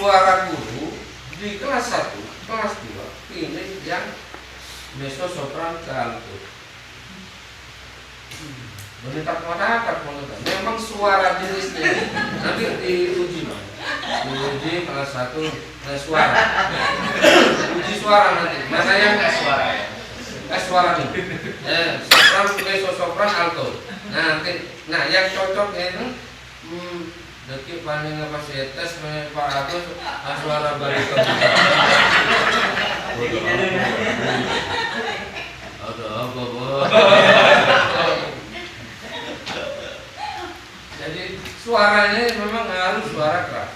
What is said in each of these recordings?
suara guru di kelas 1, kelas 2 pilih yang mezzo sopran ke alto. Menetap mata memang suara jenisnya nanti diuji Bang. Diuji kelas 1 suara. Uji suara nanti. Mana yang suara? Suara nih. Sopran, mezzo sopran, alto. Nanti yang cocok itu deki paling apa sih tes Pak Agus suara barito. Ada apa? Jadi suaranya memang harus suara keras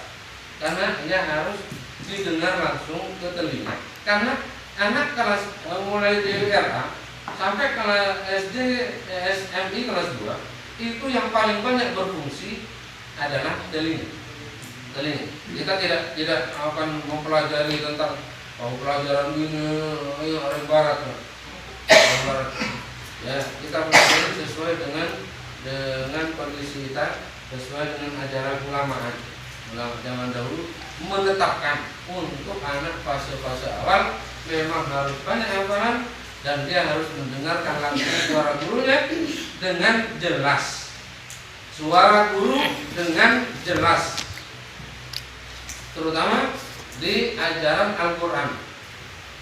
karena harus didengar langsung ke telinga. Karena anak kelas mulai dari RA sampai kelas SD SMI kelas 2 itu yang paling banyak berfungsi adalah telinga. Kita tidak akan mempelajari tentang pelajaran ini orang barat. Ya, kita pelajari sesuai dengan kondisi kita, sesuai dengan ajaran ulama zaman dahulu menetapkan untuk anak fase-fase awal memang harus banyak hafalan dan dia harus mendengarkan langsung suara gurunya dengan jelas. Suara guru dengan jelas, terutama di ajaran Al-Quran.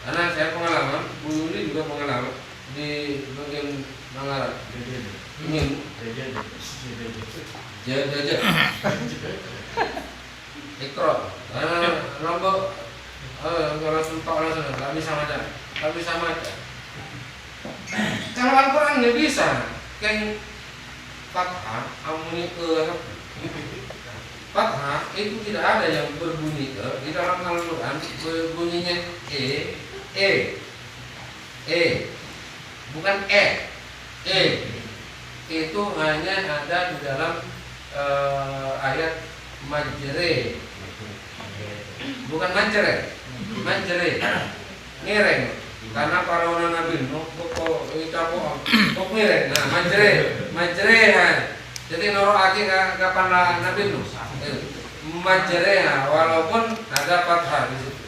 Karena saya pengalaman, Bu Yuli juga pengalaman di bagian Manggarai. Ingin jaga ikro, karena Lombok langsung tok langsung, nggak bisa macam. Kalau Al-Quran nggak bisa, kayak fathah, amuni fathah itu tidak ada yang berbunyi ke di dalam Al-Quran, berbunyinya bukan itu hanya ada di dalam ayat majre, bukan majre, ngereng. Karena para orang nabi pokok ngereng. Nah majre jadi noro aki kapan nabi nu majre walaupun ada fathah di situ.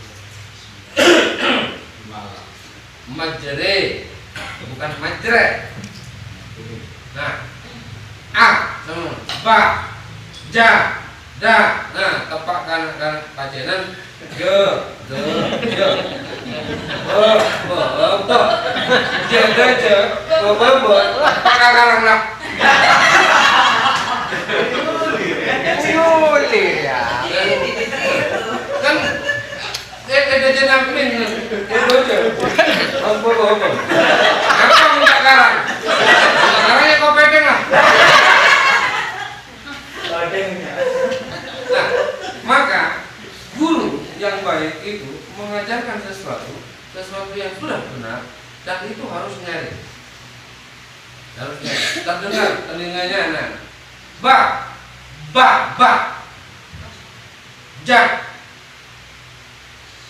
Majre bukan majre. Nah, a sama ba ja da. Nah, tepak kanan pacenan ge kakarang lah. Kan ada nampin apa minta karang? Karangnya kau pegang lah. Nah, maka guru yang baik itu mengajarkan sesuatu yang sudah benar dan itu harus nyari, terdengar telinganya. Nah, ba ja.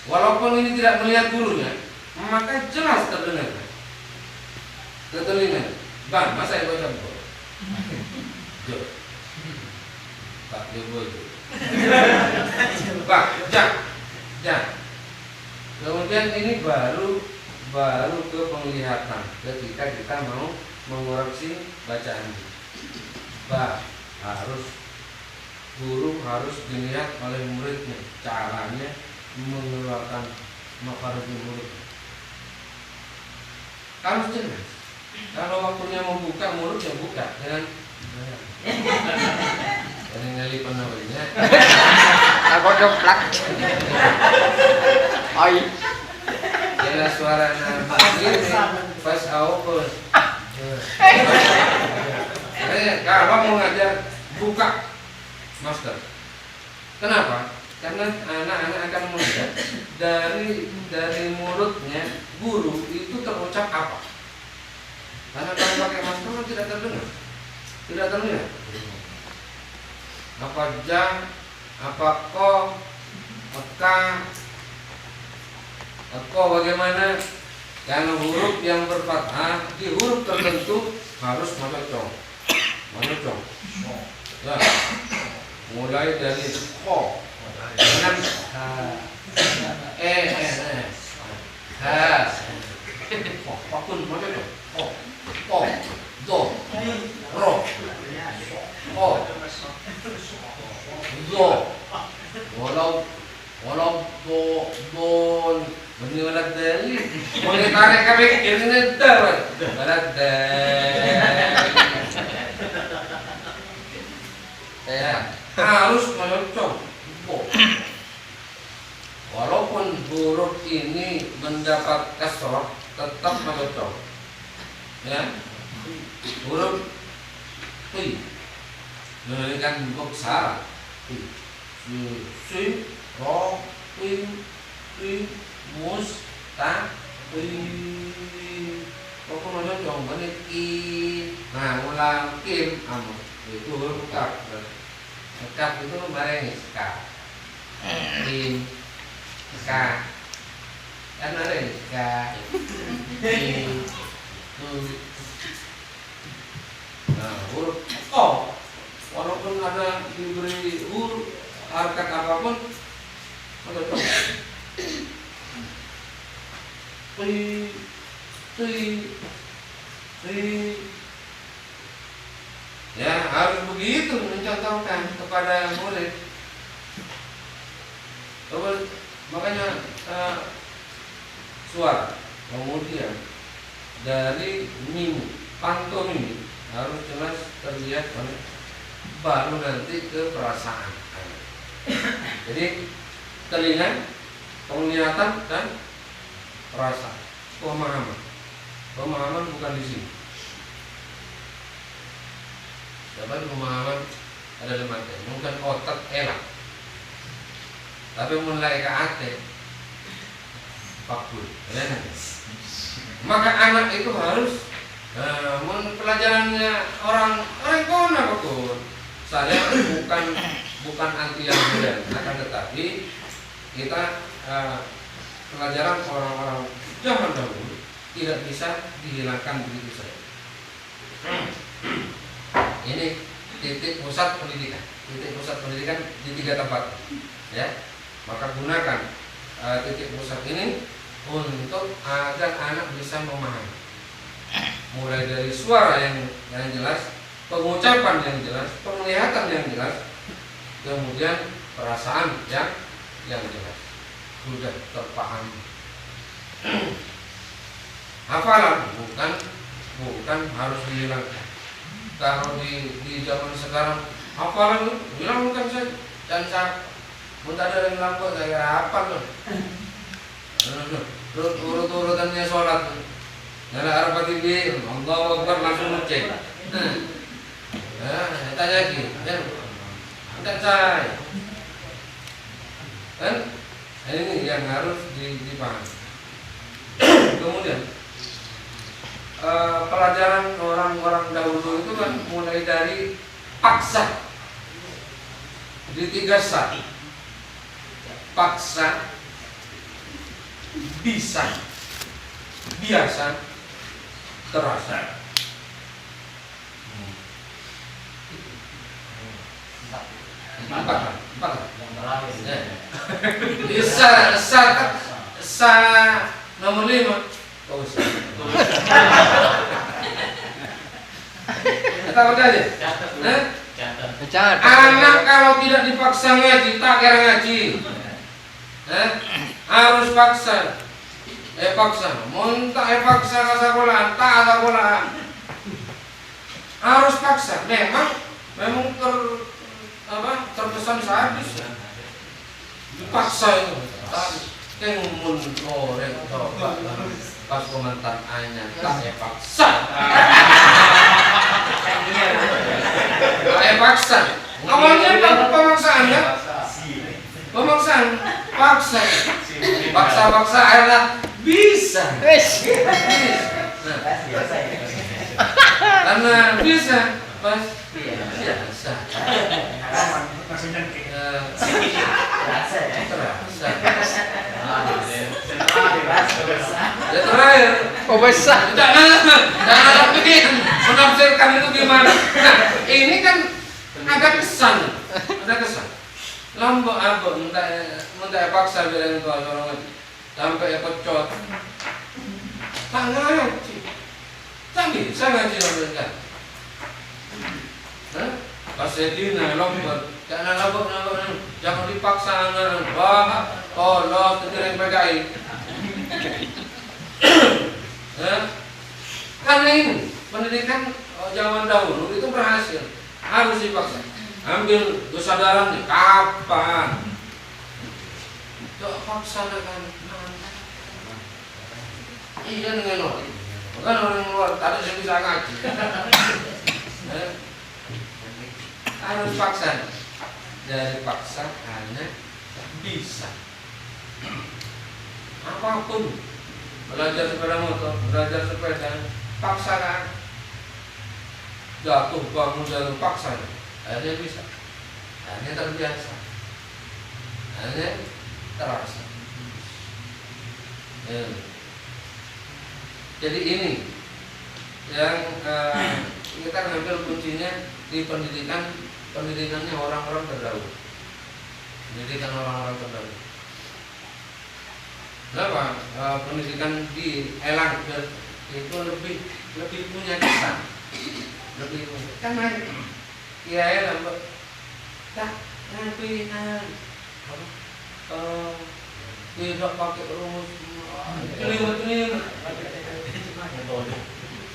Walaupun ini tidak melihat gurunya, maka jelas terdengar ke telinga. Bang, masa ibu baca buku? Jo, tak ibu itu. Ba ja. Kemudian ini baru ke penglihatan ketika kita mau mengoreksi bacaan. Guru harus dilihat oleh muridnya caranya mengeluarkan makhraj mulut. Harus jelas. Kalau waktunya membuka mulut ya buka, jangan ngali penawanya. Aku jeplak. Oi. Jelas suara ini pas awal. Kalau mau ngajar buka masker. Kenapa? Karena anak-anak akan melihat dari mulutnya guru itu terucap apa. Karena kalau pakai masker kan tidak terdengar, tidak terlihat. Apa ja, apa ko, eko bagaimana? Karena huruf yang berfathah di huruf tertentu harus monocong. Ya. Mulai dari ko, Dengan apapun macam tu. Do, ro, do. Walau do benar dari boleh tarik kami ini dah, benar harus mencocok. Walaupun huruf ini mendapat kasrah, tetap mencocok. Ya, huruf ti memberikan bentuk syarat. Si, ro, pi, mus, ta, pi. Pokoknya mencocok. Ini ki, nah ulang kim, itu huruf kaf. Kaf itu barang kaf. Kim, ka, kan ada ka, kim, tu. Nah, huruf o, walaupun ada diberi huruf harkat apapun, mencocok. Ya harus begitu mencontohkan kepada murid. Makanya suara kemudian dari mim pantomim harus jelas terlihat baru nanti ke perasaan. Jadi telinga, penglihatan dan perasaan, pemahaman bukan di sini. Dapat pemahaman ada lembaga, bukan otak elak, tapi mulai ke hati fakul. Maka anak itu harus pelajarannya orang kona betul. Saya bukan anti yang modern, akan tetapi kita pelajaran orang-orang zaman dahulu tidak bisa dihilangkan begitu saja. Ini titik pusat pendidikan. Titik pusat pendidikan di 3 tempat, ya. Maka gunakan titik pusat ini untuk agar anak bisa memahami. Mulai dari suara yang jelas, pengucapan yang jelas, penglihatan yang jelas, kemudian perasaan yang jelas. Sudah terpahami. Hafalan bukan harus dihilangkan. Kalau di zaman sekarang hafalan hilangkan saja, dan muntah ada yang lambat saya hafal loh. Urutannya sholat, nala arba tinggi, Allahu Akbar langsung ngecek. Tanya lagi, tidak saya. Kan ini yang harus dipahami. Kemudian pelajaran orang-orang dahulu itu kan mulai dari paksa di 3 sat. Paksa, bisa, biasa, terasa. Empat. Bisa nomor 5. Kau usah. Tahu aja. Anak kalau tidak dipaksa ngaji, tak kira ngaji. Harus paksa. Paksa. Muntah paksa kasabola, tak kasabola. Harus paksa. Memang terkesan sadis. Dipaksa itu. Kemun korek coba. Pas komentar hanya tak paksa. Paksa. Awalnya pemaksaan ya. Pemaksaan, paksa akhirnya bisa. Karena bisa, pas biasa. Ya terakhir. Oh besar. Jangan bikin menafsirkan itu gimana. Nah, ini kan ada kesan. Lambok apa minta paksa bilang tua orang sampai pecot. Tak ngaji. Tak bisa ngaji mereka. Pas jadi lambok, jangan lambok, jangan dipaksa anak. Wah, tolong terkering PKI. Karena ini pendidikan zaman dahulu itu berhasil, harus dipaksa. Ambil kesadaran nih, kapan? Coba paksanakan. Iya dengan orang. Bukan orang luar, tadi saya bisa ngaji. Harus paksa. Dari paksa anak bisa. Apapun, belajar sepeda motor, belajar sepeda, paksakan. Jatuh bangun jatuh paksa. Akhirnya bisa, akhirnya terbiasa, akhirnya terasa. Jadi ini yang kita ngambil kuncinya di pendidikannya orang-orang terdahulu, pendidikan orang-orang terdahulu. Kenapa pendidikan di Elang itu lebih punya kesan, lebih punya karena ya lambat tak nanti tidak pakai rumus ini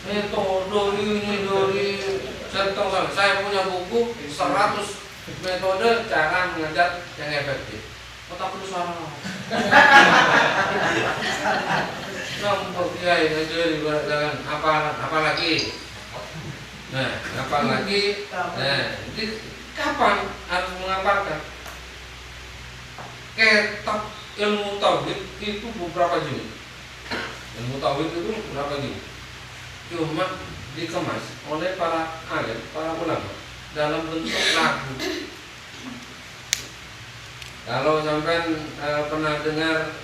metode ini dari saya punya buku 100 metode cara mengajar yang efektif. Kota perlu salah. Nampak kiai ngajari dengan apalagi. Nah, apalagi, kapan harus mengaparkan? Kitab ilmu tauhid itu beberapa juz. Ilmu tauhid itu berapa juz? Cuma dikemas oleh para alim, para ulama dalam bentuk lagu. Kalau sampai pernah dengar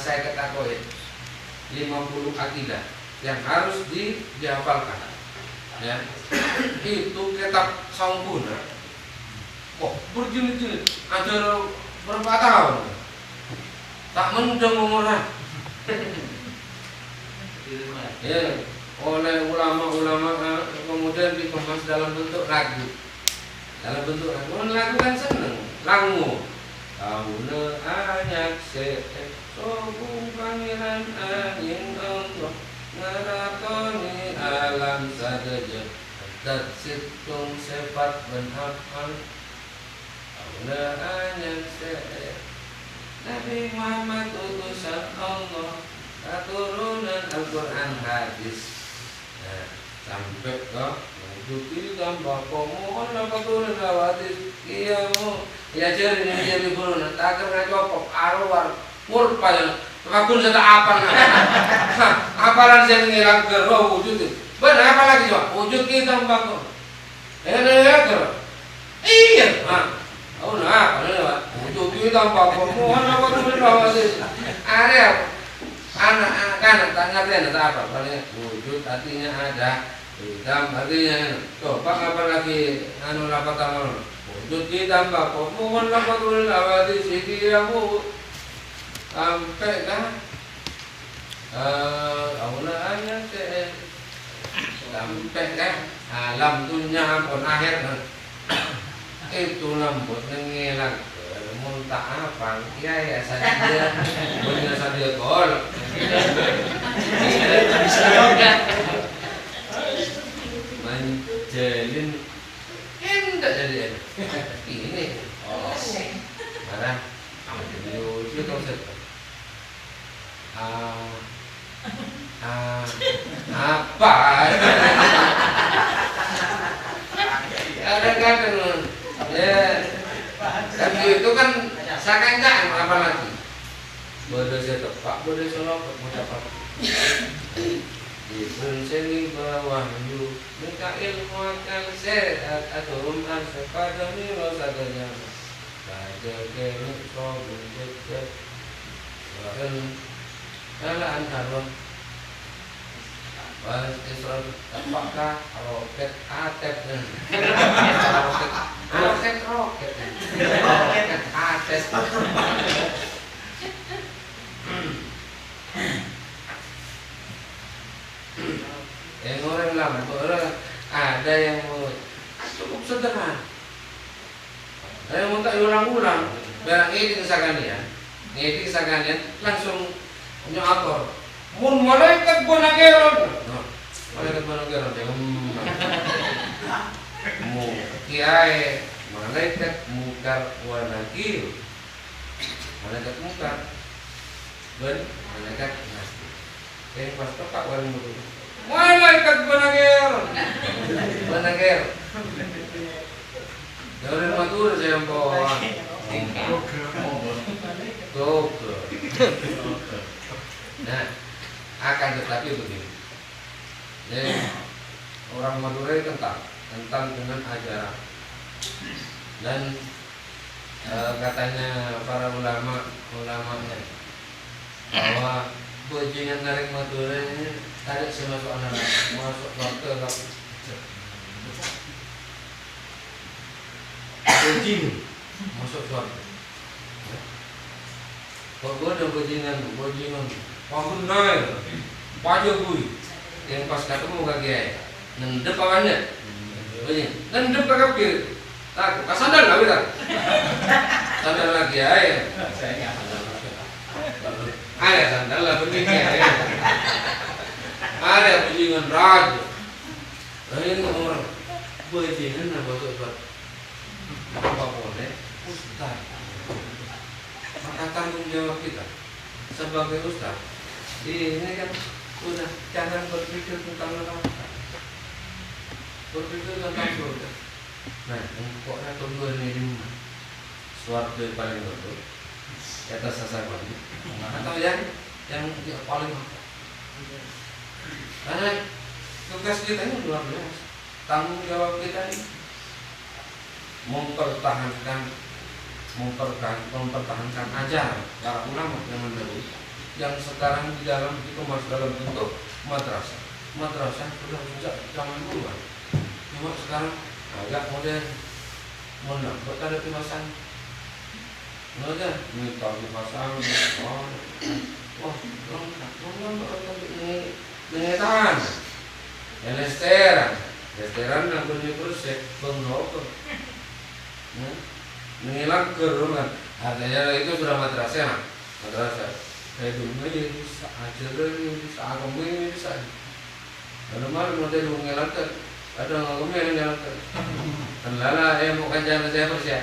saya ketahui 50 akidah yang harus dihafalkan. Ya, itu kitab Sampuna. Berjilid-jilid, ajar berapa tahun? Tak mendeng umurnya. Ya, oleh ulama-ulama kemudian dikemas dalam bentuk lagu. Dalam bentuk lagu, lagu kan seneng, langu. Tauna anyak sobung pangeran angin Allah. Naratoni alam sadaja dat situng sifat benhafal Auna anyan Nabi Muhammad utusan Allah Keturunan Al-Quran hadis. Nah, sampai ke mengikuti tambah pemohon keturunan hadis. Iya mu ya jadi ini jadi guru tak kena copok arwar murpa Makun sudah apa? Apalan saya ngilang ke roh wujud itu. Benar apa lagi coba? Wujud kita mbak. Ger. Iya. Oh nah apa nih pak? Wujud kita mbak. Mohon apa tuh bawa sih? Ada anak kan tak ngerti ada apa? Paling wujud artinya ada. Hitam artinya. Coba apa lagi? Anu apa tamu? Wujud kita mbak. Mohon apa tuh bawa sih? Sikiamu. Sampai kan awalnya sampai kan alam dunia ampun akhir itu lambut ngilang muntah apa ya saja punya saja gol menjalin enggak jadi ini marah itu konsep apa? Kadang-kadang ya, tapi itu kan seakan-akan apa lagi? Bodoh saya tepak, bodoh saya lopot, mau dapat. Ibn seni bawahyu, Mikail muakal sehat atum arsepadami rosadanya. Baca kenik sobun jejak, Alaan harun Balik Israel apakah roket atep roket atep yang orang lama orang ada yang mau cukup sederhana ada yang mau tak ulang-ulang barang ini kesakanian langsung nyoator mun malaikat bonageron malaikat bonageron mu kiai malaikat mungkar wa nakir malaikat mungkar ben malaikat nasib yang pas tepat warung betul malaikat bonageron dari Madura saya bawa nah akan tetapi begini jadi orang Madura tentang dengan ajaran dan katanya para ulamanya bahwa bajingan narik Madura ini ada semasuk anak masuk waktu bajingan masuk surga kok gua ada bajingan bangun naik pajak gue yang pas ketemu kaki nendep awannya nendep ke kaki tak kasandal nggak bisa sandal lagi ya ada sandal lah begini ada bajingan raja ini orang bajingan apa sobat apa boleh ustaz maka tanggung jawab kita sebagai ustaz ini kan udah jangan berpikir tentang neraka berpikir tentang surga nah pokoknya tunggu ini suatu paling betul di atas sasaran atau yang paling karena tugas kita ini luar biasa tanggung jawab kita ini mempertahankan ajaran para ulama zaman dahulu yang sekarang di dalam itu masih dalam bentuk madrasah sudah sejak zaman dulu kan. Cuma sekarang agak modern buat ada kemasan ada minta dipasang wah ini tahan lesteran yang punya proses pengrokok mengilang kerungan artinya itu sudah madrasah kayak dulu ini bisa ajar ini bisa agama ini bisa ada malam nanti lu ngelantar ada agama yang ngelantar dan lala bukan jangan saya persia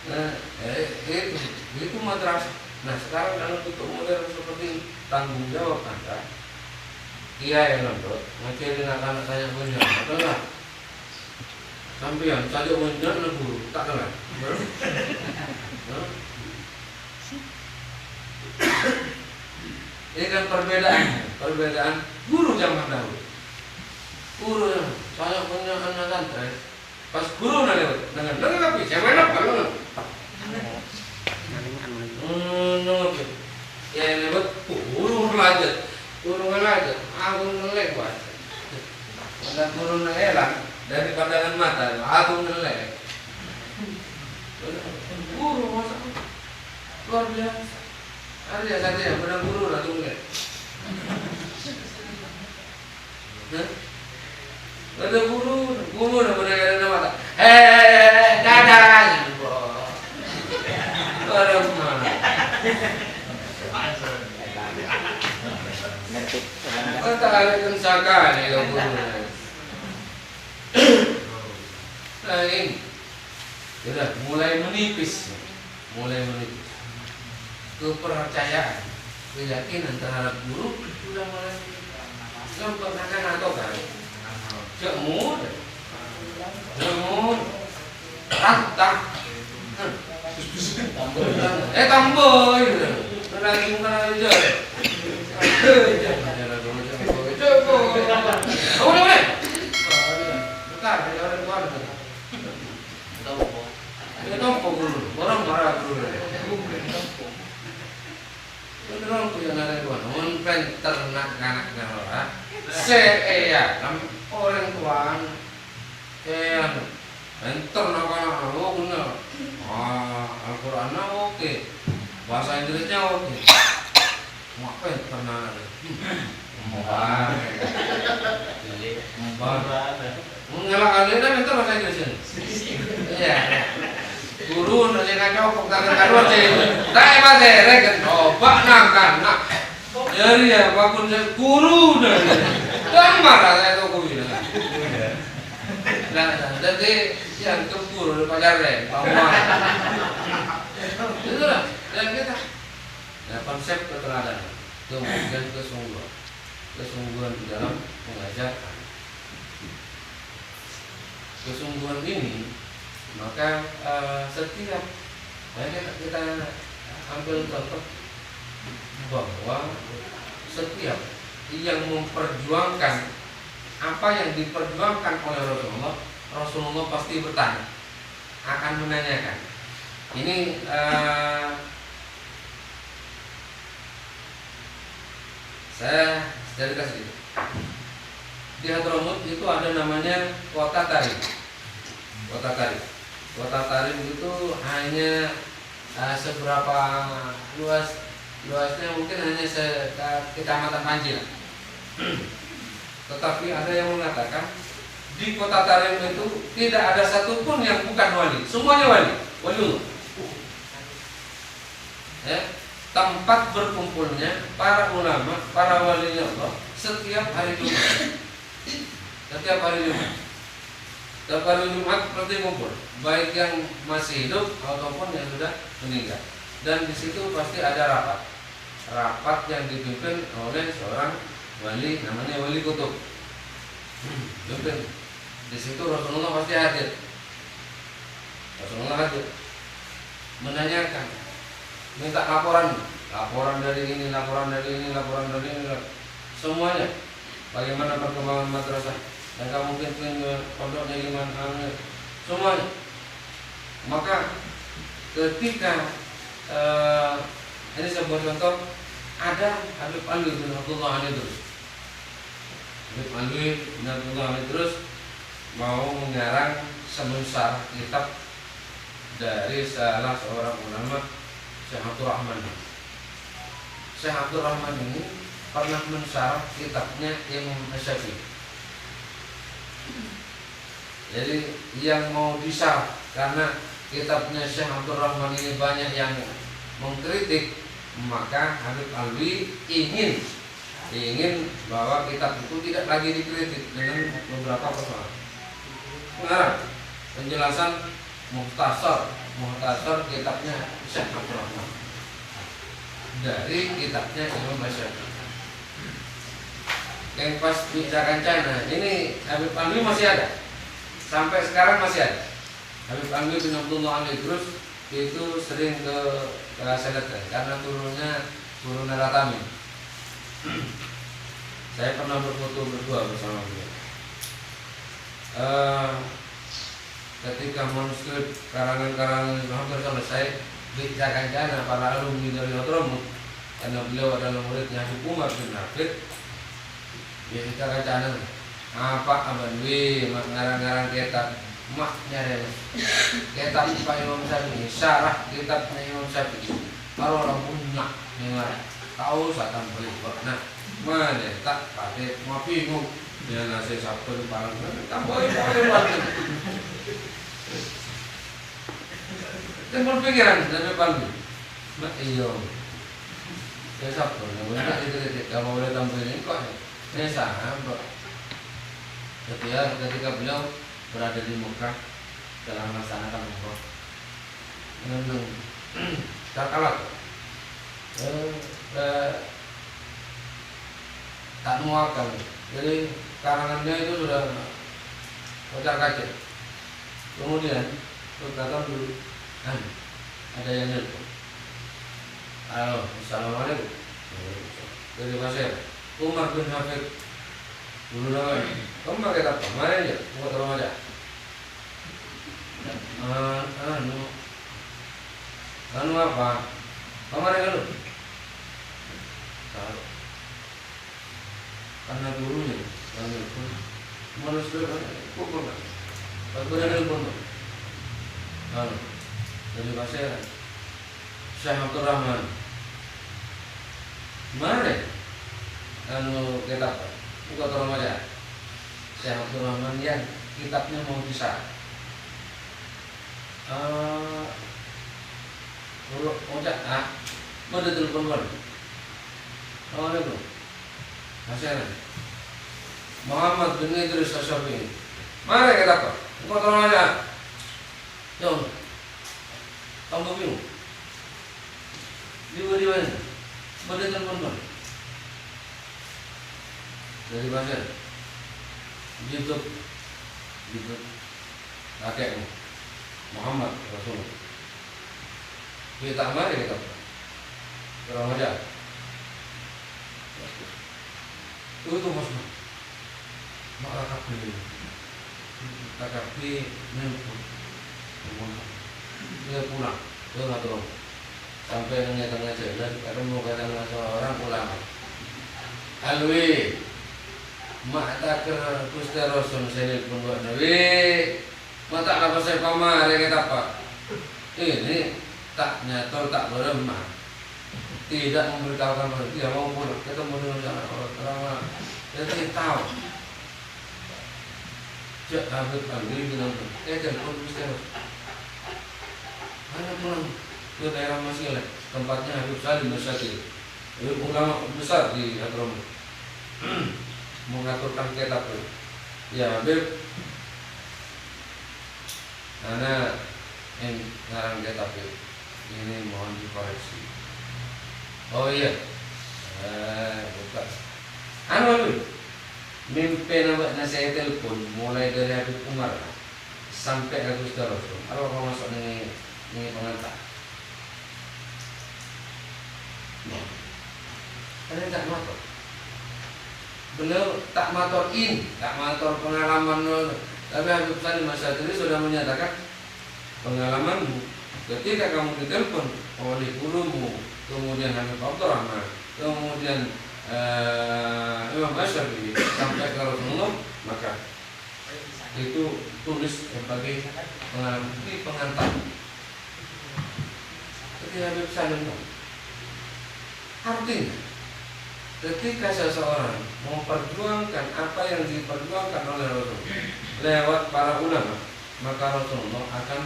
nah itu madrasah nah sekarang dalam bentuk modern seperti ini tanggung jawab anda yang nonton ngajarin anak-anak saya punya adalah sampean saja menjadi guru tak kenal. Ini kan perbedaan guru zaman dahulu. Guru saya punya anak santri, pas guru lewat dengan tapi saya main apa lu? Ya lewat guru ngelajar, aku ngelewat. Ada guru ngelak. Dari pandangan mata, aku ngelek. Guru masa luar biasa. Ada yang benar guru lah tuh ngelek. Ada guru udah benar ada mata. Dadah. Ada mana? Kata ada kensakan ya guru. Nah ini sudah mulai menipis kepercayaan keyakinan terhadap guru sudah mulai sempurnakan atau kan jemur rantang tamboy lagi bukan aja Tompo guru, orang marah guru. Orang punya nara guru, orang ternak anak orang orang tuaan enter nak lo guna Al-Quran oke, bahasa Inggrisnya oke, ngapain pernah ada ngelak alina enter bahasa Inggrisnya, iya, turun aja ngacau tangan kadua cek, tak mati reken, coba nangkan nak, jadi ya bakun guru dah, marah saya tu kau bilang. Nah, jadi yang keburu pacar deh, paman. Itulah yang kita. Nah, konsep keteladanan, kemudian kesungguhan di dalam mengajarkan. Kesungguhan ini, maka setiap, kita ambil contoh bahwa setiap yang memperjuangkan apa yang diperjuangkan oleh Rasulullah pasti bertanya, akan menanyakan. Ini saya cerita sedikit. Di Hadramut itu ada namanya kota Tarim. Kota Tarim itu hanya seberapa luasnya mungkin hanya kecamatan Panji. Tetapi ada yang mengatakan di kota Tarim itu tidak ada satupun yang bukan wali, semuanya waliullah. Ya, tempat berkumpulnya para ulama, para wali Allah setiap hari Jumat. Setiap hari Jumat berarti kumpul, baik yang masih hidup ataupun yang sudah meninggal. Dan di situ pasti ada rapat yang dipimpin oleh seorang wali, namanya wali kutub. Di situ Rasulullah pasti hadir. Menanyakan, minta laporan dari ini, semuanya. Bagaimana perkembangan madrasah? Dan kamu mungkin pondoknya gimana? Semuanya. Maka ketika ini sebuah contoh, ada Habib Alwi bin Abdullah Al-Idrus. Habib Alwi bin Abdullah Al-Idrus mau mengarang semusar kitab dari salah seorang ulama, Syekh Abdul Rahman. Syekh Abdul Rahman ini pernah mensyarah kitabnya Imam Syafi'i. Jadi yang mau disyarah karena kitabnya Syekh Abdul Rahman ini banyak yang mengkritik, maka Habib Alwi ingin bahwa kitab itu tidak lagi dikritik dengan beberapa persoalan. Pengarang penjelasan mukhtasar kitabnya Syekh Abdul Rahman dari kitabnya Imam Syafi'i. Yang pas bicara Cina ini Habib Alwi masih ada, sampai sekarang masih ada. Habib Alwi bin Abdullah Al-Idrus itu sering ke Senegal karena turun Ratami. Saya pernah berfoto berdua bersama beliau. Ketika manuskrip karangan-karangan hampir selesai, bicara Cina para alumni dari Hadramut, karena beliau adalah muridnya Habib Umar bin Hafid. Ya kita Cina apa Abanwi ngarang-ngarang kitab maknya deh kitab Pak Imam Syafi'i, syarah kitabnya Imam Syafi'i. Kalau orang punya dengar tahu saya beli nah mana tak pakai mau bingung dia nasi sabtu di palang tambahin dan berpikiran dan berpalu mak iyo saya sabtu namanya itu kalau boleh tambahin kok ini sahabat. Ketika beliau berada di Mekah dalam melaksanakan umrah, terkalat tak muakal. Jadi karangannya itu sudah kocar kacir. Kemudian datang dulu, ada yang nelpon. Halo, assalamualaikum. Dari Pasir, Umar bin Hafid. Dulu namanya, kamu pakai apa? Mana aja? Buat orang aja. Anu apa? Kemarin kan? Karena gurunya Telepon. Manusia pukul kan. Aku ada telepon tuh. Dari pasir. Syekh Abdul Rahman. Mana? Kitab. Buka tolong aja. Syekh Abdul Rahman yang kitabnya mau bisa. Mau ada telepon baru. Ada belum? Masih ada. Muhammad bin Idris Asy-Syafi'i. Mana kitab? Buka tolong aja. Jom. Kamu bingung? Di mana? Mau ada telepon baru. Dari mana? YouTube kakekmu Muhammad Rasulullah. Kita mari kita terang aja. Itu maksudnya maka kapi nelpon dia pulang dia nggak turun sampai tengah jalan ketemu kadang seorang ulama. Alwi mak tak ke Gusti Rasul saya pun buat nabi mata apa saya pamar ya apa ini tak nyatol tak beremah tidak memberitahukan dia mau pulang ketemu dengan orang jadi tahu cek Habib Andri bilang telepon Gusti Rasul mana pulang ke daerah Masilah tempatnya Habib Salim Masyakir ulama besar di Hadramut mengaturkan kitab itu. Ya Habib, karena yang ngarang kitab itu ini mohon dikoreksi. Oh iya, bukan. Habib, mimpi nama saya telepon mulai dari Habib Umar sampai ke Gusti Rasul. Apa kau masuk ini pengantar? Ada tak masuk? Beliau tak mator pengalaman, tapi Habib Salim Masyadri sudah menyatakan pengalamanmu ketika kamu ditelepon oleh gurumu, kemudian Habib Abdul Rahman, kemudian Imam Asy'ari sampai ke Rasulullah, maka itu tulis sebagai pengalaman di pengantar. Jadi Habib Salim artinya ketika seseorang memperjuangkan apa yang diperjuangkan oleh Rasul lewat para ulama, maka Rasulullah akan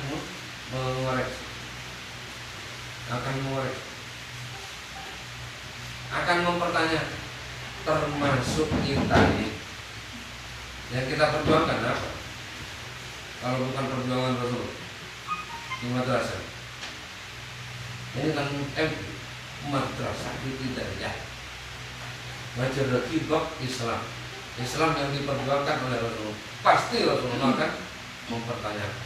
mengoreksi, akan mempertanyakan, termasuk kita ini yang kita perjuangkan apa? Kalau bukan perjuangan Rasul di madrasah, ini kan madrasah tidak ya. Majority bab Islam yang diperjuangkan oleh Rasulullah, pasti Rasulullah akan mempertanyakan.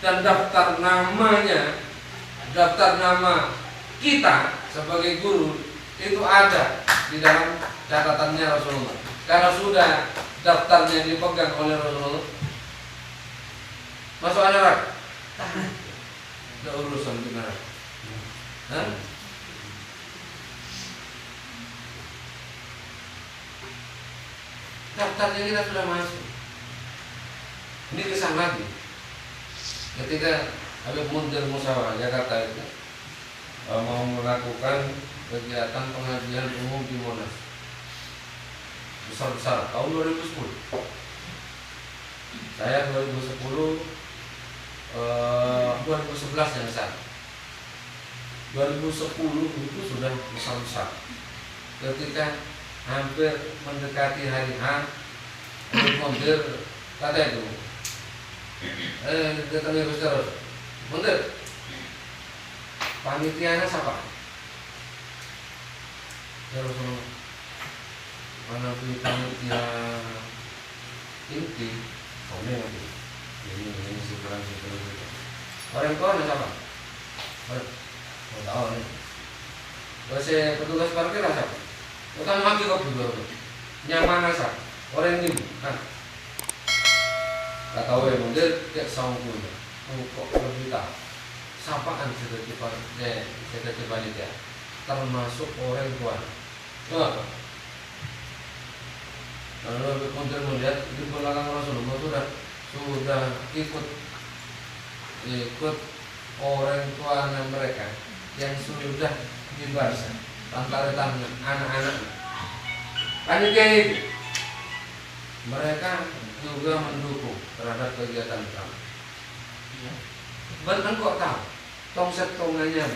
Dan daftar nama kita sebagai guru itu ada di dalam catatannya Rasulullah. Karena sudah daftarnya dipegang oleh Rasulullah, masuk neraka. Ada urusan gimana? Daftarnya kita sudah masuk. Ini kisah lagi. Ketika Habib Munzir Musyawarah Jakarta itu mau melakukan kegiatan pengajian umum di Monas besar-besar tahun 2010. Saya 2010 2011 yang besar. 2010 itu sudah besar-besar. Ketika hampir mendekati hari H, Munzir kata itu, datangnya Gusti Rasul, Munzir, panitianya siapa? Ya Rasulullah, mana panitia inti, ini sekarang. Orang tuanya siapa? Mau tahu nih. Terus petugas parkir siapa? Utang lagi kok dulu. Yang mana sah? Orang ini kan? Gak tahu ya Munzir kayak sanggunya. Kok lebih tahu? Sapaan sekretaris panitia, termasuk orang tua. Apa? Lalu kemudian melihat di belakang Rasulullah sudah ikut orang tuanya mereka yang sudah dibarsa antara anak-anak. Panitia itu mereka juga mendukung terhadap kegiatan kami. Benar kok tahu? Tongset tongannya,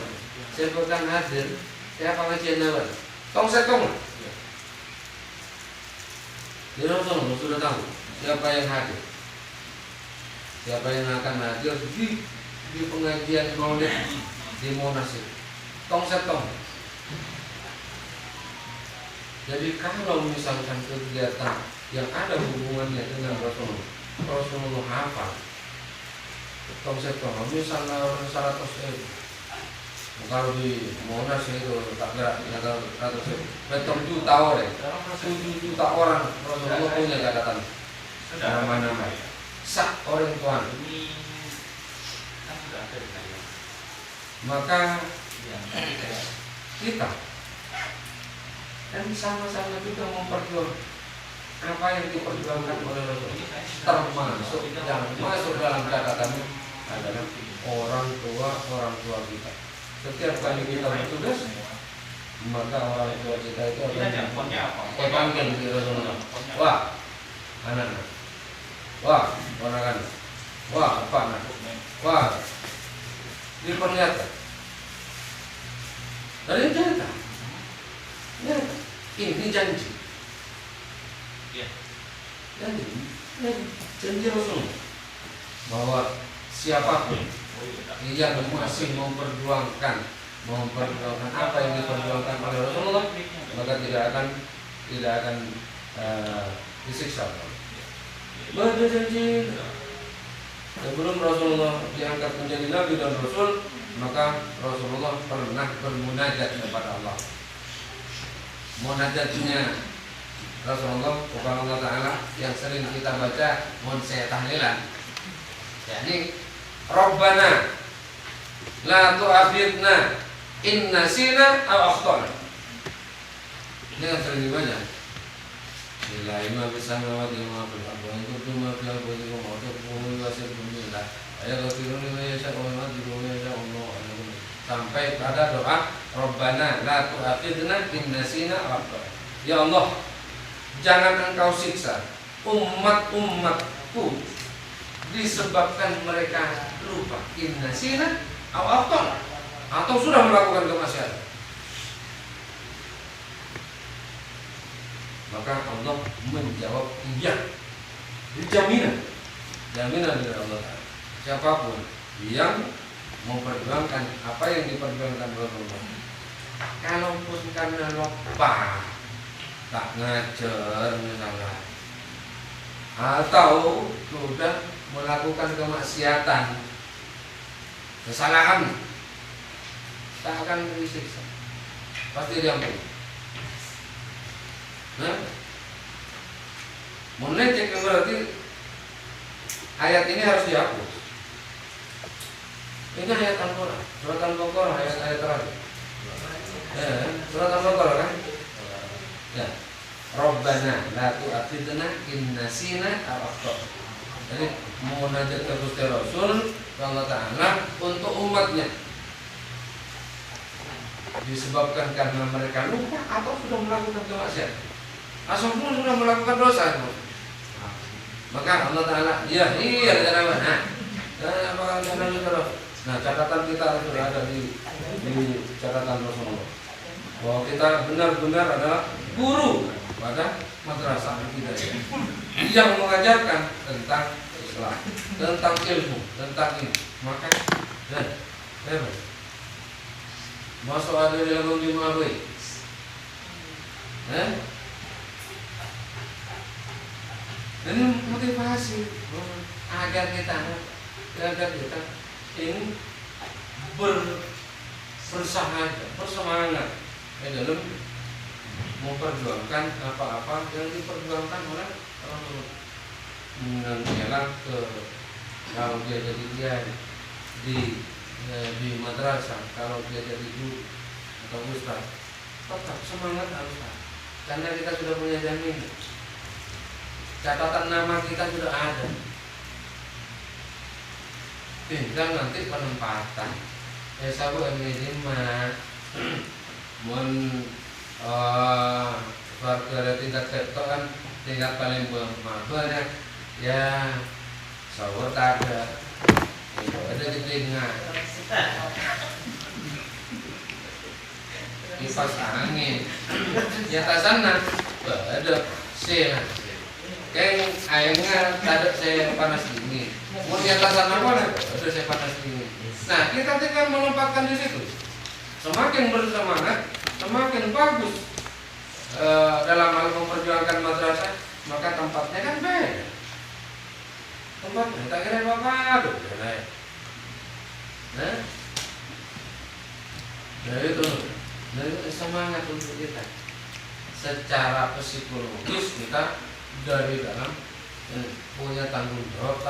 saya pegang hadir, saya pengajian awal. Tongset tong. Jadi Rasulullah sudah tahu siapa yang hadir, siapa yang akan hadir di pengajian Maulid di Monas itu. Tongset tong. Jadi kalau misalkan kegiatan yang ada hubungannya dengan Rasulullah hafal tongset tong. Misalnya orang 100.000. Kalau di Monas itu tak gerak atau betul juta orang, 7 juta orang Rasulullah punya catatan nama-nama sak orang Tuhan. Maka kita kan sama-sama juga memperjuangkan apa yang diperjuangkan oleh Rasulullah, termasuk yang masuk dalam catatan adalah orang tua kita. Setiap kali kita bertugas, maka orang tua kita itu akan panggil di Rasulullah. Wah, anak-anak. Wah, ponakan. Wah, apa anak? Wah, diperlihatkan. Dan ini nyata. Ini janji. Janji Rasulullah bahwa siapapun yang masih memperjuangkan apa yang diperjuangkan oleh Rasulullah, maka tidak akan disiksa. Ada janji. Sebelum Rasulullah diangkat menjadi Nabi dan Rasul, maka Rasulullah pernah bermunajat kepada Allah. Munajatnya Rasulullah kepada Allah Ta'ala yang sering kita baca saya tahlilan, yakni Rabbana la tu'akhidna in nasina aw akhtana. Ini yang sering dibaca. Lillahi ma fis samawati wa ma fil ardi wa in kuntum ma fi anfusikum aw tukhfuhu yuhasibkum billah ayaghfiru liman yasha'u wa yu'adhibu man yasha'u. Sampai pada doa Rabbana la tu'akhidna in nasina aw akhtana. Ya Allah, jangan Engkau siksa umat-umatku disebabkan mereka lupa, innasina atau sudah melakukan kemaksiatan. Maka Allah menjawab iya. Jaminan dari Allah. Siapapun yang memperjuangkan apa yang diperjuangkan Rasulullah, kalaupun karena lupa, tak ngajar misalnya, atau sudah melakukan kemaksiatan, kesalahan, tak akan disiksa, pasti diampuni. Meleceh berarti ayat ini harus dihapus. Ini ayat Al-Quran, surat Al-Baqarah, ayat terakhir. Surat Al-Baqarah kan? Ya. Rabbana la tu'akhidna in nasina aw akhtana. Jadi munajat ke Gusti Rasul Allah Ta'ala untuk umatnya, disebabkan karena mereka lupa atau sudah melakukan kemaksiatan, asal pun sudah melakukan dosa. Maka Allah Ta'ala nah catatan kita sudah ada di catatan Rasulullah bahwa kita benar-benar adalah guru pada madrasah akidah yang mengajarkan tentang Islam, tentang ilmu, tentang ini. Maka masuk ada di dalam Jumawi, ini motivasi agar kita ini bersemangat dalam memperjuangkan apa-apa yang diperjuangkan oleh Rasulullah. Mengelak ke kalau dia jadi di madrasah, kalau dia jadi guru atau ustaz, tetap semangat harus ada. Karena kita sudah punya jaminan catatan nama kita sudah ada. Tinggal nanti penempatan. Sabu ini mah mun warga tingkat sektor kan tingkat paling bawah ya sawah tak ada di tengah kipas angin di atas sana ada sih kayak airnya ada saya panas dingin mau di atas sana pun ada saya panas dingin. Nah kita tinggal menempatkan di situ. Semakin bersemangat, semakin bagus dalam hal memperjuangkan madrasah, maka tempatnya kan beda. Tempatnya tak kira apa-apa, nah itu semangat untuk kita. Secara psikologis kita dari dalam punya tanggung jawab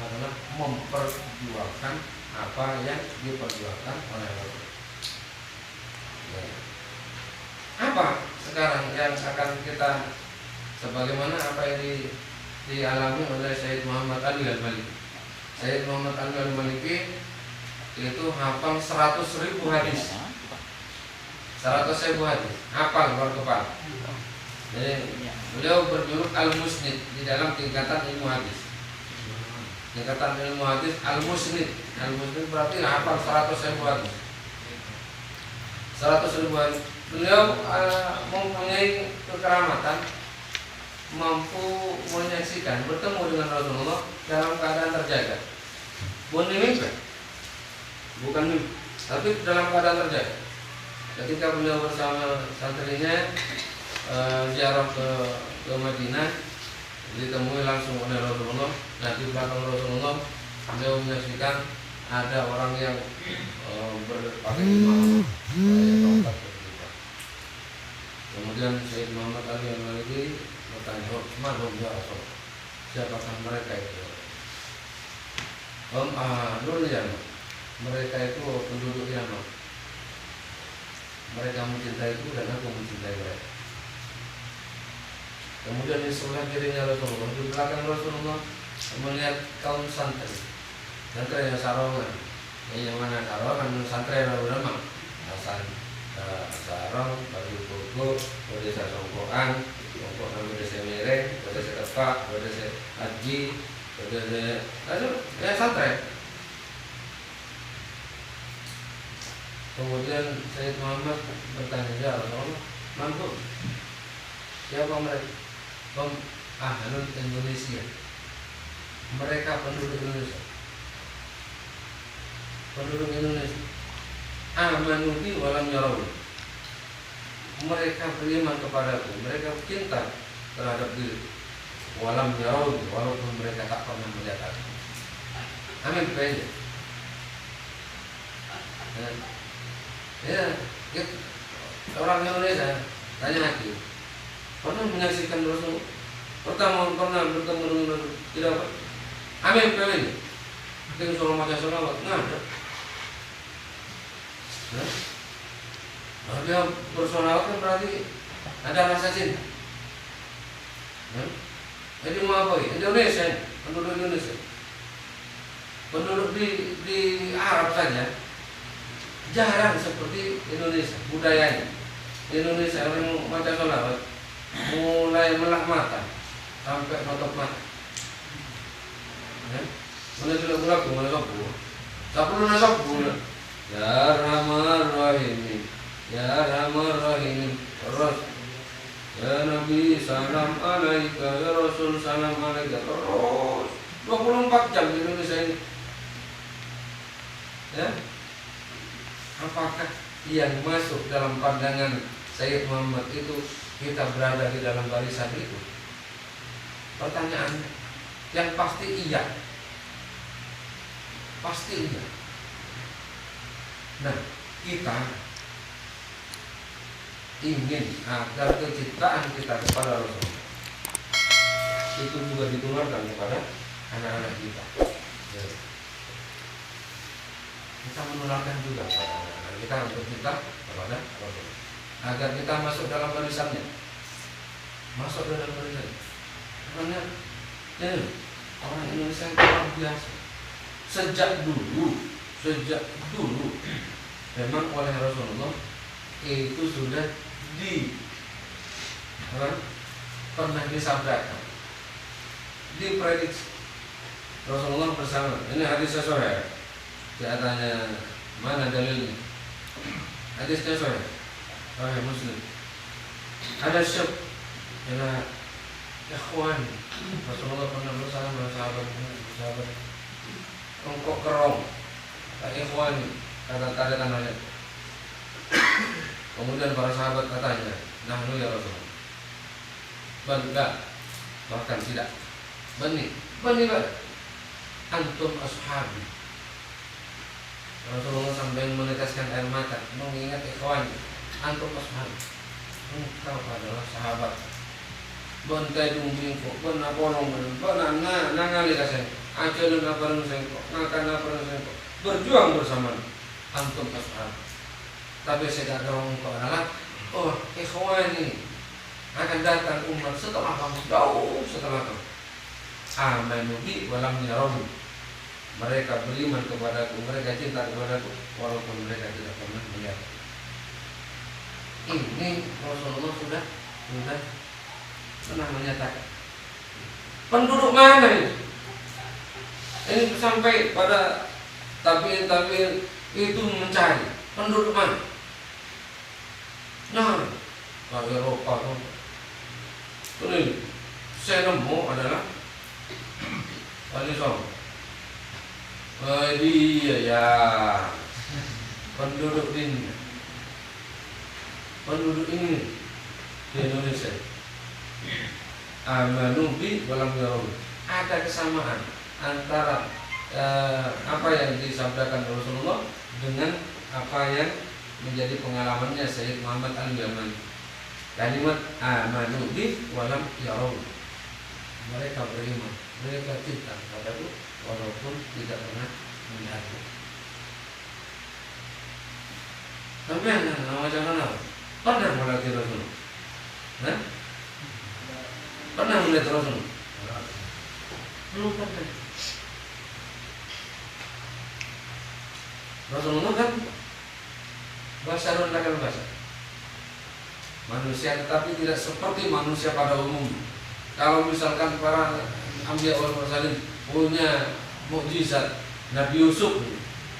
adalah memperjuangkan apa yang diperjuangkan oleh Allah. Apa sekarang yang akan kita sebagaimana apa yang dialami oleh Sayyid Muhammad Ali Al-Maliki. Sayyid Muhammad Ali Al-Maliki itu hafal 100.000 hadis. 100.000 hadis, hafal luar kepala. Jadi beliau berjuluk Al-Musnid di dalam tingkatan ilmu hadis. Tingkatan ilmu hadis Al-Musnid. Al-Musnid berarti hafal 100.000 hadis. 100.000 hadis. Beliau mempunyai kekeramatan, mampu menyaksikan bertemu dengan Rasulullah dalam keadaan terjaga. Bukan mimpi, tapi dalam keadaan terjaga. Ketika beliau bersama santrinya ziarah ke Madinah, ditemui langsung oleh Rasulullah. Nah di belakang Rasulullah beliau menyaksikan ada orang yang berpakaian imamah. Kemudian Sayyid Muhammad Ali Al-Maliki bertanya, "Manhum ya Rasul? Siapakah mereka itu?" Ahlul Yaman. Mereka itu penduduk Yaman. Mereka mencintaiku dan aku mencintai mereka. Kemudian di sebelah kirinya Rasulullah, di belakang Rasulullah melihat kaum santri yang sarongan. Yang mana sarongan santri ulama, sarong, baju koko, baju sarongkoan, koko nama desa mereng, baju desa tepak, baju desa haji, baju desa ya santri. Kemudian Sayyid Muhammad bertanya, "Ya Rasulullah, mampu siapa mereka?" Ahlul Indonesia. Mereka penduduk Indonesia. Penduduk Indonesia. Amanuti walam yarau. Mereka beriman kepadaku. Mereka cinta terhadap diri. Walam yarau, walaupun mereka tak pernah melihat aku. Amin banyak. Ya, orang Indonesia tanya lagi. Pernah menyaksikan Rasul? Pertama pernah bertemu dengan Rasul? Tidak apa? Amin kali. Dengan suara macam salawat nggak ada. Nah, dia bersolawat kan berarti ada rasa cinta. Jadi mau apa? Indonesia, penduduk Indonesia, penduduk di Arab saja jarang seperti Indonesia budayanya. Indonesia orang macam salawat mulai melak mata sampai nutup mata. Mana sudah berlaku, mana sopu? Tak perlu nak sopu. Ya Rahman Rahim, Ya Rahman Rahim, Ya Nabi salam alaika, Ya Rasul salam alaika. Terus 24 jam di Indonesia ini. Ya, apakah yang masuk dalam pandangan Sayyid Muhammad itu kita berada di dalam barisan itu? Pertanyaannya yang pasti iya. Pasti iya. Nah, kita ingin agar kecintaan kita kepada Rasulullah itu juga ditularkan kepada anak-anak kita. Ya. Kita menularkan juga kepada anak-anak kita untuk kita kepada Rasulullah agar kita masuk dalam barisannya. masuk dalam mereka. Karena orang Indonesia itu luar biasa. Sejak dulu memang oleh Rasulullah itu sudah pernah disabdakan, diprediksi. Rasulullah bersama, ini hadisnya sahih. Dia tanya mana dalilnya? Hadisnya sahih, sahih Muslim. Ada syab, ya ikhwan. Rasulullah pernah bersama sahabat, engkau kerong, ikhwan, kata namanya. Kemudian para sahabat katanya, nahnu ya Rasulullah. Enggak, bahkan tidak. Bani antum ashabi. Rasulullah sambil meneteskan air mata, mengingat ikhwan, antum ashabi. Engkau adalah sahabat. Bantai dumbingko, benar polong, benar nangali kasih. Ajalun aparun sengko, ngakan aparun sengko. Berjuang bersama antum ashabi. Tapi saya kata engkau adalah ikhwan ini akan datang umat setelah kamu, jauh setelah kamu. Amanu bi walam yarahu. Mereka beriman kepadaku, mereka cinta kepadaku walaupun mereka tidak pernah melihat. Ini Rasulullah sudah pernah menyatakan. Penduduk mana ini? Ini sampai pada tabiin itu mencari penduduk mana? Nah, kalau Eropa ini saya nemu adalah dia ya penduduk ini di Indonesia. Amanu bi walam yarahu. Ada kesamaan antara apa yang disabdakan Rasulullah dengan apa yang menjadi pengalamannya Sayyid Muhammad Al-Yamani. Kalimat amanu bi walam yarahu. Mereka beriman, mereka cinta kepadaku walaupun tidak pernah melihatku. Tapi macam mana? Pernah melihat Rasul? Pernah melihat Rasul? Belum pernah. Rasulullah kan basarun lakal basar, manusia tetapi tidak seperti manusia pada umumnya. Kalau misalkan para anbiya wal mursalin punya mukjizat, Nabi Yusuf,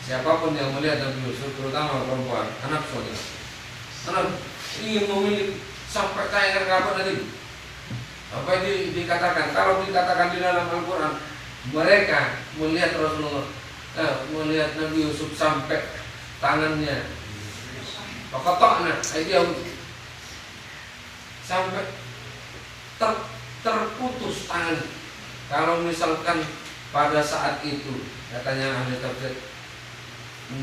siapapun yang melihat Nabi Yusuf, terutama perempuan, anak saudara, anak ingin memilih sampai tayang kapan nanti. Apa yang dikatakan? Kalau dikatakan di dalam Al-Quran, mereka melihat Rasulullah, melihat Nabi Yusuf sampai tangannya, pokoknya dia sampai terputus tangan. Kalau misalkan pada saat itu katanya ahli tafsir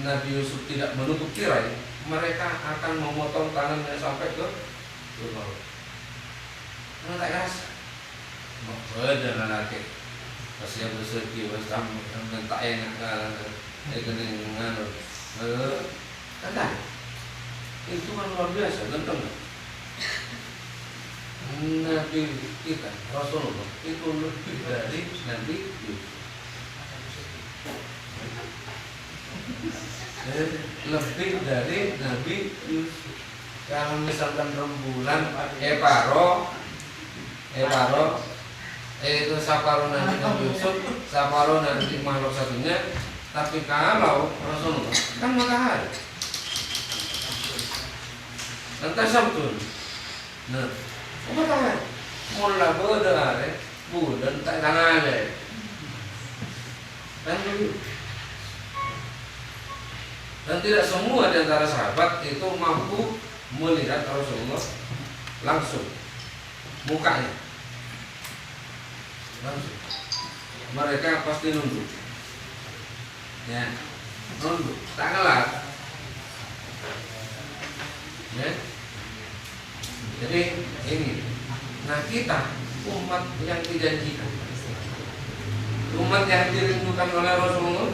Nabi Yusuf tidak menutup tirai, mereka akan memotong tangannya sampai ke bawah. Karena tak rasa. Jangan lagi. Pasnya bersegi, bersama, tak enak kan? Kata itu kan luar biasa, ganteng. Nabi kita, Rasulullah itu lebih dari Nabi Yusuf. Lebih dari Nabi Yusuf. Kalau misalkan rembulan itu saparo nanti Nabi Yusuf, saparo nanti makhluk satunya. Tapi kalau Rasulullah kan matahari, nanti sabtu. Nah, matahari mula berada bulan tak tangan kan begitu. Dan tidak semua di antara sahabat itu mampu melihat Rasulullah langsung mukanya langsung. Mereka pasti nunduk, ya, nunduk, tak ngelak, ya. Jadi ini, nah kita umat yang dijanjikan, umat yang dirindukan oleh Rasulullah,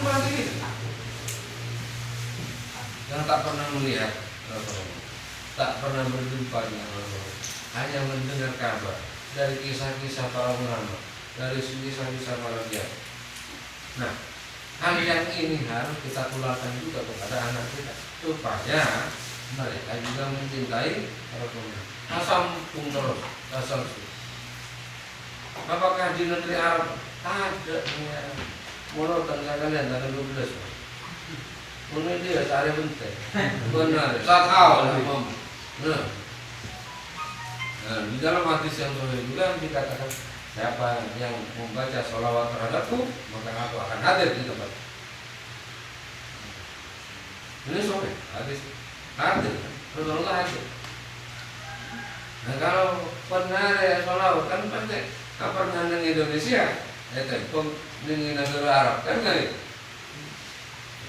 umat ini yang tak pernah melihat Rasulullah, tak pernah berjumpa dengan Rasulullah, hanya mendengar kabar dari kisah-kisah para ulama, dari kisah-kisah para kiai. Nah, hal yang ini harus kita tularkan juga kepada anak kita supaya mereka juga mencintai Rasulullah. Tasampung terus, tasampung. Apakah di negeri Arab ada menurut kalian tanggal 12? Ini dia cari penting. Benar, sakau lah mom. Nah, di dalam hadis yang sahih juga dikatakan siapa yang membaca sholawat terhadapku maka aku akan hadir di tempat. Ini sahih hadis hadir, Rasulullah hadir. Nah kalau pernah ya sholawat kan penting. Apa pernah di Indonesia? Pun di negara Arab kan nggak?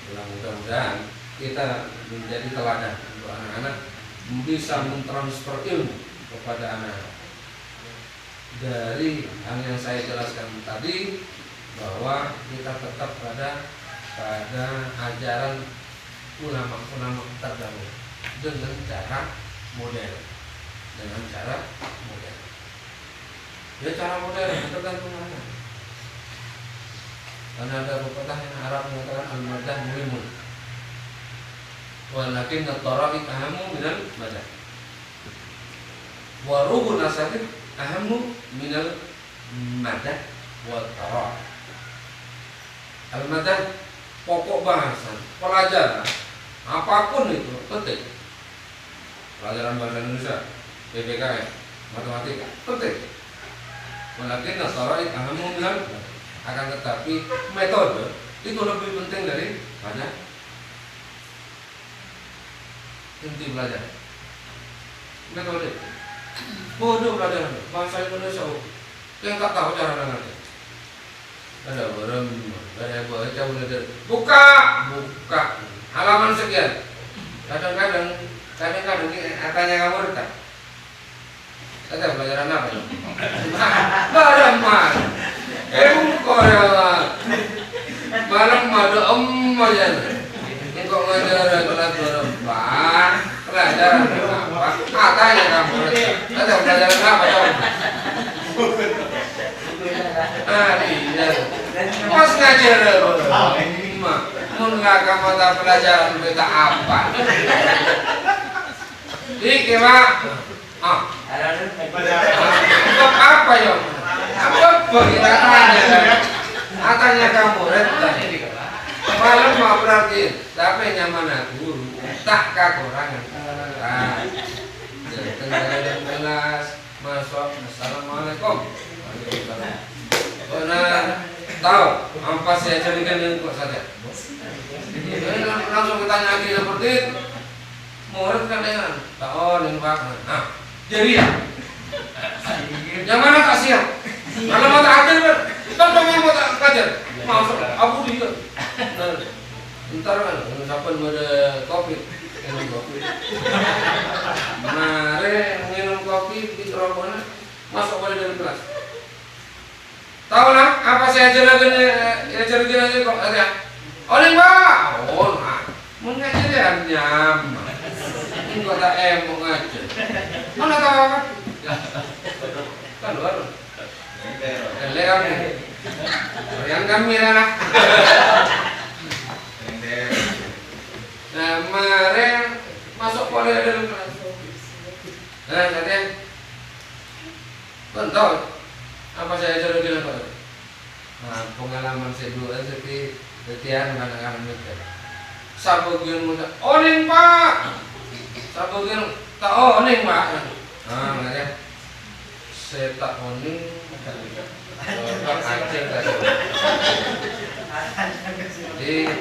Mudah-mudahan kita menjadi teladan untuk anak-anak bisa mentransfer ilmu kepada anak-anak. Dari hal yang saya jelaskan tadi bahwa kita tetap pada ajaran ulama-ulama terdahulu dengan cara modern. Ya cara modern tergantung mana. Karena ada pepatah yang Arab mengatakan al-madah muhimun. Walakin at-taraqi ahamu minal madah. Wa ruhun nasabi ahamu minal madah wa taraq. Al-madah pokok bahasan, pelajaran apapun itu penting. Pelajaran bahasa Indonesia, PPKN, matematika penting. Walakin at-taraqi ahamu minal madah. Akan tetapi metode itu lebih penting daripada inti belajar. Metode bodoh belajar bahasa Indonesia yang tak tahu cara mengajar. Ada berem, ada baca belajar. Buka halaman sekian. Kadang-kadang katanya kamu retak. Kata pelajaran apa? Barang korea malam ada aja. Ini kok ngajaran berempat pelajaran apa? Katanya kamu ada pelajaran apa dong? Iya. Pas ngajar mun kamu tak pelajaran kita apa? Iki Pak. Apa ya? Apa kita tanya kamu malam mau berarti tapi nyamana guru tak kekurangan tengah kelas masuk assalamualaikum benar tahu apa saya jadikan ini kok saja langsung bertanya lagi seperti itu murid kan dengan tahu ini Pak jadi ya yang mana tak siap kalau mau tak hadir kan yang mau tak kajar masuk aku dia ntar kan sampai ada kopi minum kopi minum kopi di rombongan masuk pada dalam kelas tahu lah apa saya ajarkan kok ada oleh Pak mau ngajar ya nyaman ini kok tak mau ngajar mana tahu apa kan luar leon yang kami lah nah kemarin masuk pola dalam kelas nah katanya kan tahu apa saya ajar bilang Pak pengalaman saya dulu seperti latihan kadang-kadang mikir sabagian muda oning Pak sabagian tak oning Pak katanya saya tak oning jadi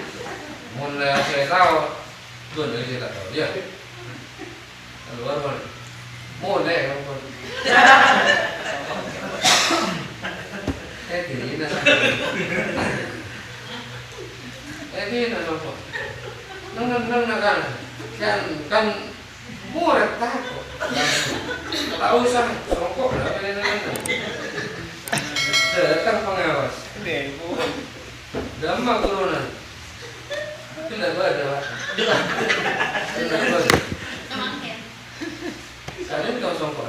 mulai saya tahu tuh dari saya tak tahu dia keluar mana mulai ini napa nang kan murid takut tak usah rokok lah datang pengawas Dhamma Corona tidak ada kalian kau songkok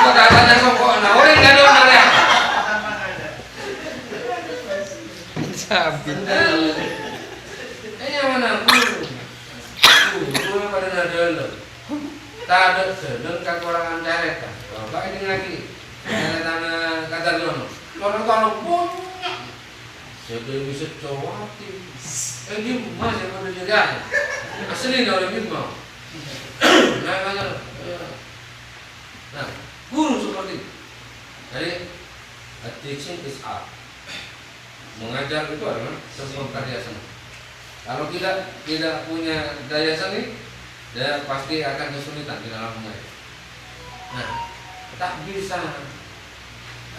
Kok datanya songkok nah orang nggak ada orang ya. Sabit. Yang mana guru? Guru pada nada lo. Tak ada sedang kekurangan caret kan. Bapak ini lagi. Tanah kata dono. Orang kalau banyak. Saya bisa cowati. Dia masih pada jadi. Asli dah orang mau. Nah, guru seperti itu. Jadi, teaching is art. Mengajar itu adalah sebuah karya seni. Kalau tidak punya daya seni, dia pasti akan kesulitan di dalam mengajar. Nah, tak bisa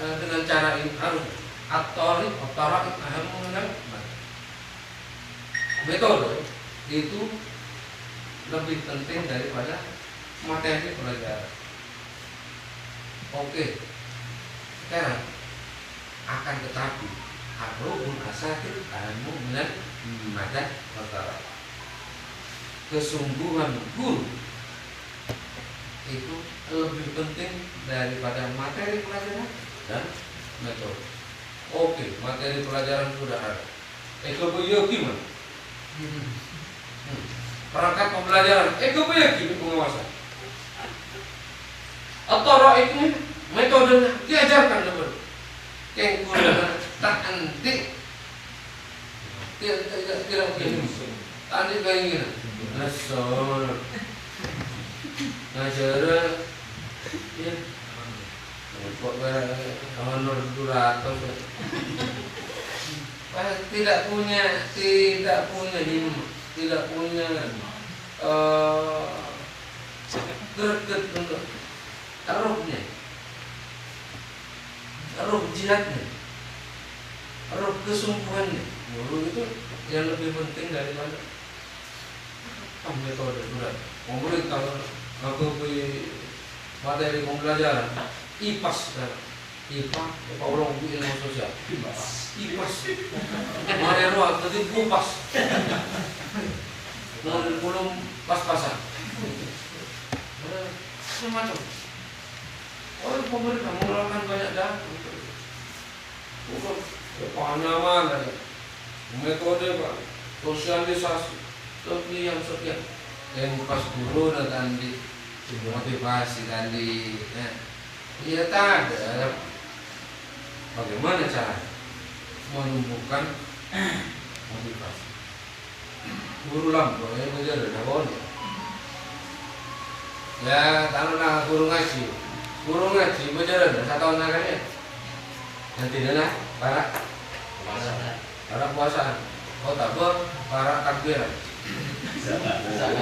dengan cara ini harus otorik harus mengenal metode itu lebih penting daripada materi pelajaran. Oke, sekarang akan tetapi Arrobun asakir ilmu minal mada utara. Kesungguhan guru itu lebih penting daripada materi pelajaran dan metode. Oke, materi pelajaran sudah ada. Ekonomi gimana? Perangkat pembelajaran, ekonomi pengawasan. Atau ini metodenya diajarkan dulu. Yang guru tak anti tidak begini tadi kayak gini nasol ngajar ya kok honor 200 tidak punya himmat, tidak punya greget untuk taruhnya taruh jihadnya, taruh kesungguhannya. Guru itu yang lebih penting daripada metode sudah. Murid kalau aku punya materi pembelajaran IPAS kan, IPA orang ilmu sosial, IPAS, materi ruang tadi kupas, belum pas-pasan, semacam. Oleh pemerintah mengeluarkan banyak dana untuk pengaman, metode pak, sosialisasi, sekian. Yang pas guru dan di motivasi dan di, ya tak ada. Bagaimana cara menumbuhkan motivasi? Guru lampu yang menjadi nabon. Ya, karena guru ngaji. Guru ngaji berjalan 1 tahun nakanya. Nanti dia para puasaan. Oh tak apa, para takbiran.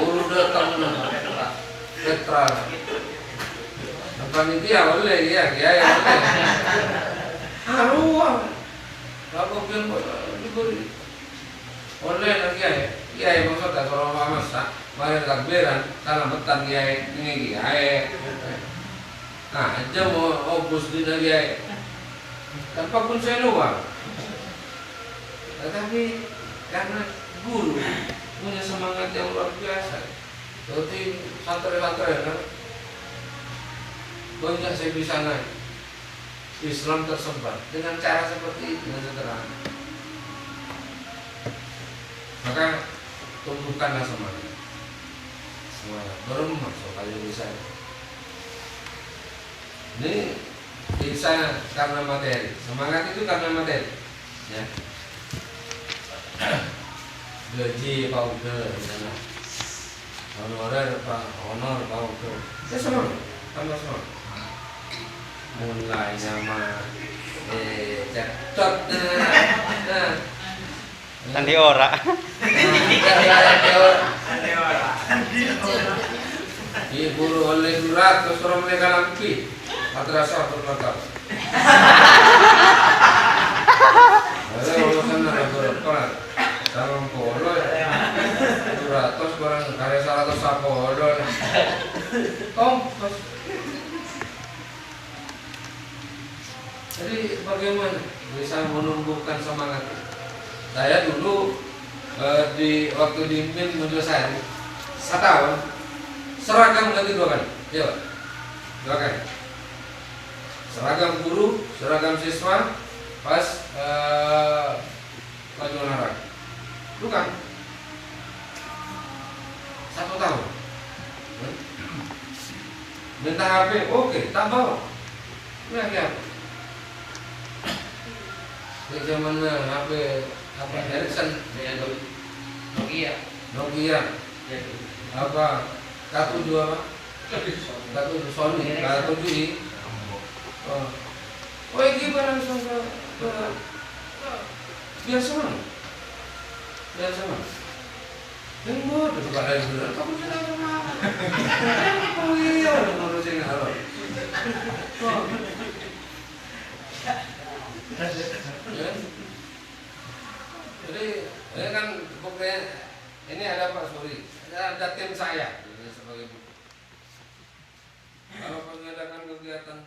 Guru datang petra. Panitia boleh ya, kiai boleh. Haruah. Lalu bilang diberi. Oleh lagi kiai maksudnya kalau masak, mari takbiran, salamatan kiai ini kiai. Nah, aja mau opus di negara tanpa pun saya luar. Tetapi karena guru punya semangat yang luar biasa, jadi santri-santri kan banyak saya bisa naik. Islam tersebar dengan cara seperti itu, dengan sederhana. Maka tumbuhkanlah semangat. Semangat beremah supaya bisa. Ini bisa karena materi, semangat itu karena materi, ya. Gaji Pak Uge, honorer Pak Honor Pak Uge, ya semangat, tambah semangat. Mulai nama, cetot, Tandi ora. Ibu oleh 200 orang mereka lampi. Madrasah berkata. Ada urusan ada berapa? Sarung polo, 200 barang karya 100 sapolo. Kompos. Jadi bagaimana bisa menumbuhkan semangat? Saya dulu di waktu di MIN Mojosari 1 tahun seragam ganti 2 kali, ya Pak? 2 kali. seragam guru, seragam siswa pas Raja Narak. Bukan 1 tahun. Minta HP, oke, tak bawa. Nah, ya. Di zaman HP apa Ericsson, Nokia, apa K7 apa? K7 Sony, K7i. Oh, gimana langsung ke biasa mana? Biasa mana? Yang bodoh bukan dari benar. Kamu sudah kemana? Oh iya, udah ngurusin halo. Jadi ini kan pokoknya ini ada Pak Suri, ada tim saya sebagai kalau mengadakan kegiatan